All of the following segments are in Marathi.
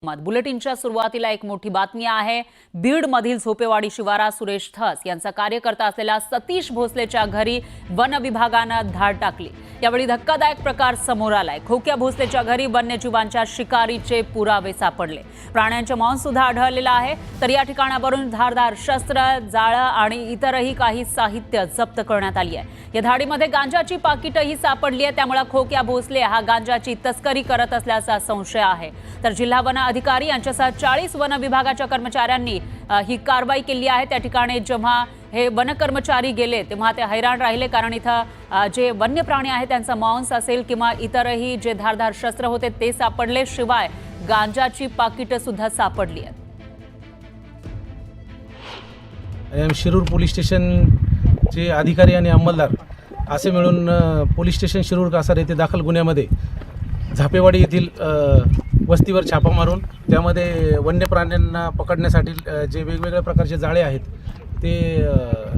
बुलेटिनच्या सुरुवातीला एक मोठी बातमी आहे। बीड मधील झोपेवाडी शिवारात सुरेश धस यांचा कार्यकर्ता असलेल्या सतीश भोसलेच्या घरी वन विभागाने धाड टाकली। यावेळी धक्कादायक प्रकार समोर आलाय। खोक्या भोसलेच्या घरी वन्यजीवांच्या शिकारीचे पुरावे सापडले। प्राण्यांचे मांस सुद्धा आढळलेलं आहे। तर या ठिकाणावरून धारदार शस्त्र, जाळं आणि इतरही काही साहित्य जप्त करण्यात आली आहे। या धाडीमध्ये गांजाची पाकिटही सापडली आहे। त्यामुळे खोक्या भोसले हा गांजाची तस्करी करत असल्याचा संशय आहे। तर जिल्हा वन अधिकारी यांच्यासह 40 वन विभागाच्या कर्मचाऱ्यांनी ही कारवाई केली आहे। त्या ठिकाणी जेव्हा हे वन कर्मचारी गेले तेव्हा ते हैराण राहिले, कारण इथं जे वन्य प्राणी आहेत त्यांचा मांस असेल किंवा इतरही जे धारदार शस्त्र होते ते सापडले, शिवाय गांजाची पाकिटं सुद्धा सापडली आहेत। शिरूर पोलीस स्टेशनचे अधिकारी आणि अंमलदार असे मिळून पोलीस स्टेशन शिरूर कासार येथे दाखल गुन्ह्यामध्ये झापेवाडी येथील वस्तीवर छापा मारून त्यामध्ये वन्य प्राण्यांना पकडण्यासाठी जे वेगवेगळ्या प्रकारचे जाळे आहेत ते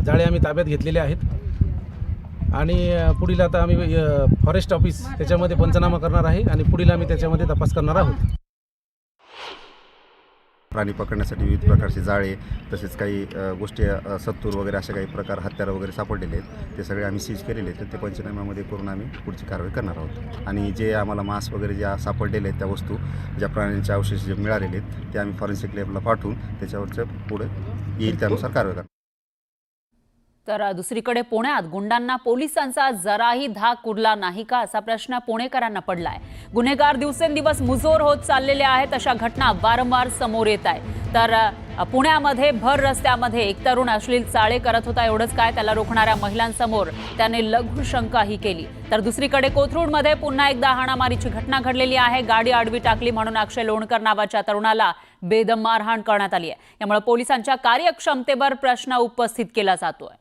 जाळे आम्ही ताब्यात घेतलेले आहेत। आणि पुढील आता आम्ही फॉरेस्ट ऑफिस त्याच्यामध्ये पंचनामा करणार आहे आणि पुढील आम्ही त्याच्यामध्ये तपास करणार आहोत। प्राणी पकडण्यासाठी विविध प्रकारचे जाळे, तसेच काही गोष्टी सत्तूर वगैरे असे काही प्रकार हत्यारं वगैरे सापडलेले आहेत, ते सगळे आम्ही सीज केलेले आहेत। ते पंचनाम्यामध्ये करून आम्ही पुढची कारवाई करणार आहोत। आणि जे आम्हाला मांस वगैरे ज्या सापडलेले आहेत, त्या वस्तू ज्या प्राण्यांचे अवशेष जे मिळालेले आहेत ते आम्ही फॉरेन्सिक लॅबला पाठवून त्याच्यावरच्या पुढे येईल त्यानुसार कारवाई करणार। तर दुसरीकडे पुण्यात गुंडांना पोलिसांचा जराही धाक उरला नाही का, असा प्रश्न पुणेकरांना पडलाय। गुन्हेगार दिवसेंदिवस मुजोर होत चाललेले आहेत, अशा घटना वारंवार समोर येत आहेत। तर पुण्यामध्ये भर रस्त्यामध्ये एक तरुण अश्लील चाळे करत होता। एवढंच काय, त्याला रोखणाऱ्या महिलांसमोर त्याने लघु शंकाही केली। तर दुसरीकडे कोथरूडमध्ये पुन्हा एकदा हाणामारीची घटना घडलेली आहे। गाडी आडवी टाकली म्हणून अक्षय लोणकर नावाच्या तरुणाला बेदम मारहाण करण्यात आली आहे। यामुळे पोलिसांच्या कार्यक्षमतेवर प्रश्न उपस्थित केला जातोय।